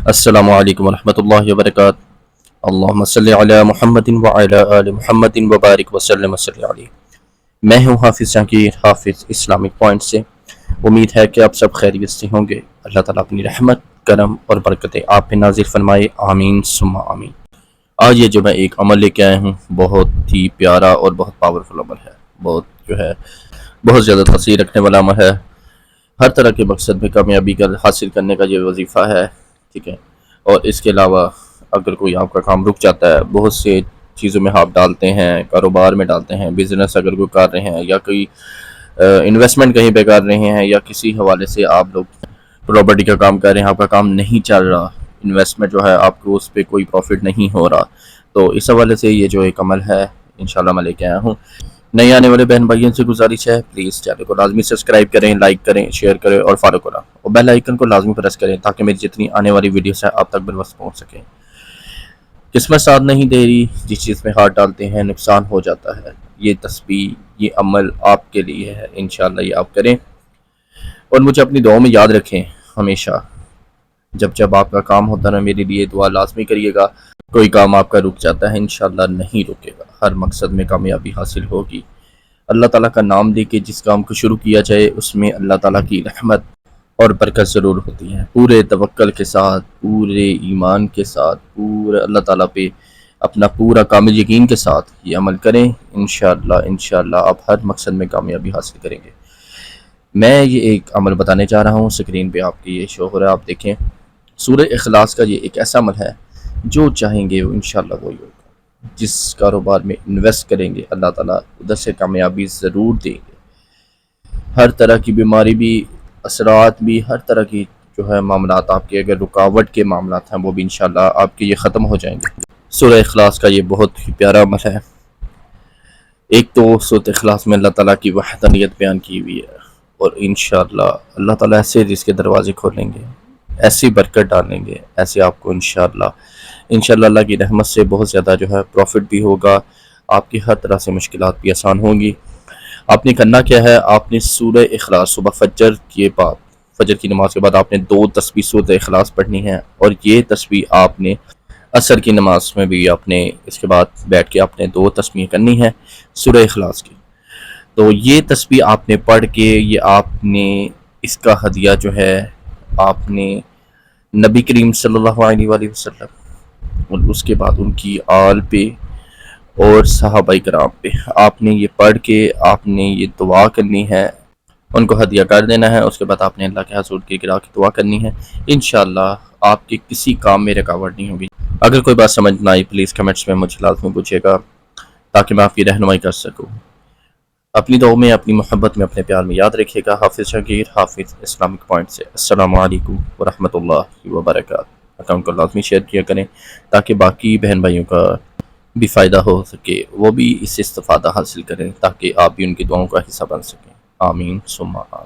السلام علیکم ورحمۃ اللہ وبرکاتہ۔ اللہم صلی علی محمد وعلی آل محمد وبارک وسلم وصلی علیہ۔ میں ہوں حافظ جہانگیر، حافظ اسلامک پوائنٹ سے۔ امید ہے کہ آپ سب خیریت سے ہوں گے۔ اللہ تعالیٰ اپنی رحمت، کرم اور برکتیں آپ پہ نازل فرمائے، آمین ثم آمین۔ آج یہ جو میں ایک عمل لے کے آیا ہوں بہت ہی پیارا اور بہت پاورفل عمل ہے، بہت زیادہ تاثیر رکھنے والا عمل ہے۔ ہر طرح کے مقصد میں کامیابی حاصل کرنے کا یہ وظیفہ ہے، ٹھیک ہے۔ اور اس کے علاوہ اگر کوئی آپ کا کام رک جاتا ہے، بہت سے چیزوں میں آپ ڈالتے ہیں، کاروبار میں ڈالتے ہیں، بزنس اگر کوئی کر رہے ہیں یا کوئی انویسٹمنٹ کہیں پہ کر رہے ہیں، یا کسی حوالے سے آپ لوگ پراپرٹی کا کام کر رہے ہیں، آپ کا کام نہیں چل رہا، انویسٹمنٹ جو ہے آپ کو اس پہ کوئی پروفٹ نہیں ہو رہا، تو اس حوالے سے یہ جو ایک عمل ہے انشاءاللہ میں لے کے آیا ہوں۔ نئے آنے والے بہن بھائیوں سے گزارش ہے، پلیز چینل کو لازمی سبسکرائب کریں، لائک کریں، شیئر کریں اور فالو کریں، اور بیل آئیکن کو لازمی پریس کریں تاکہ میری جتنی آنے والی ویڈیوز ہیں آپ تک بروقت پہنچ سکیں۔ قسمت ساتھ نہیں دے رہی، جس چیز میں ہاتھ ڈالتے ہیں نقصان ہو جاتا ہے۔ یہ تسبیح، یہ عمل آپ کے لیے ہے، انشاءاللہ یہ آپ کریں اور مجھے اپنی دعاؤں میں یاد رکھیں ہمیشہ۔ جب آپ کا کام ہوتا ہے نا، میرے لیے دعا لازمی کریے گا۔ کوئی کام آپ کا رک جاتا ہے، انشاءاللہ نہیں رکے گا، ہر مقصد میں کامیابی حاصل ہوگی۔ اللہ تعالیٰ کا نام لے کے جس کام کو شروع کیا جائے اس میں اللہ تعالیٰ کی رحمت اور برکت ضرور ہوتی ہے۔ پورے توکل کے ساتھ، پورے ایمان کے ساتھ، پورے اللہ تعالیٰ پہ اپنا پورا کامل یقین کے ساتھ یہ عمل کریں، انشاءاللہ آپ ہر مقصد میں کامیابی حاصل کریں گے۔ میں یہ ایک عمل بتانے جا رہا ہوں، سکرین پہ آپ کی یہ شو ہو رہا ہے، آپ دیکھیں۔ سورہ اخلاص کا یہ ایک ایسا عمل ہے جو چاہیں گے وہ انشاءاللہ وہی ہوگا۔ جس کاروبار میں انویسٹ کریں گے اللہ تعالیٰ ادھر سے کامیابی ضرور دیں گے۔ ہر طرح کی بیماری بھی، اثرات بھی، ہر طرح کی جو ہے معاملات، آپ کے اگر رکاوٹ کے معاملات ہیں وہ بھی انشاءاللہ آپ کے یہ ختم ہو جائیں گے۔ سورہ اخلاص کا یہ بہت ہی پیارا عمل ہے۔ ایک تو سورہ اخلاص میں اللہ تعالیٰ کی وحدانیت بیان کی ہوئی ہے، اور انشاءاللہ اللہ تعالیٰ ایسے رزق کے دروازے کھولیں گے، ایسی برکت ڈالیں گے، ایسے آپ کو انشاءاللہ اللہ کی رحمت سے بہت زیادہ جو ہے پروفٹ بھی ہوگا، آپ کی ہر طرح سے مشکلات بھی آسان ہوں گی۔ آپ نے کرنا کیا ہے، آپ نے سورہ اخلاص صبح فجر کی نماز کے بعد آپ نے 2 تسبیح سورہ اخلاص پڑھنی ہے، اور یہ تسبیح آپ نے عصر کی نماز میں بھی آپ نے اس کے بعد بیٹھ کے آپ نے 2 تسبیح کرنی ہے سورہ اخلاص کی۔ تو یہ تسبیح آپ نے پڑھ کے یہ آپ نے اس کا ہدیہ جو ہے آپ نے نبی کریم صلی اللہ علیہ وآلہ وسلم اور اس کے بعد ان کی آل پہ اور صحابہ کرام پہ آپ نے یہ پڑھ کے آپ نے یہ دعا کرنی ہے، ان کو ہدیہ کر دینا ہے۔ اس کے بعد آپ نے اللہ کے حضور کی گراہ کی دعا کرنی ہے، انشاءاللہ آپ کے کسی کام میں رکاوٹ نہیں ہوگی۔ اگر کوئی بات سمجھ نہ آئی پلیز کمنٹس میں مجھے لازمی پوچھے گا تاکہ میں آپ کی رہنمائی کر سکوں۔ اپنی دعاؤں میں، اپنی محبت میں، اپنے پیار میں یاد رکھیے گا۔ حافظ جہانگیر، حافظ اسلامک پوائنٹ سے۔ السلام علیکم ورحمۃ اللہ وبرکاتہ۔ اکاؤنٹ کو لازمی شیئر کیا کریں تاکہ باقی بہن بھائیوں کا بھی فائدہ ہو سکے، وہ بھی اس سے استفادہ حاصل کریں تاکہ آپ بھی ان کی دعاؤں کا حصہ بن سکیں۔ آمین ثم آمین۔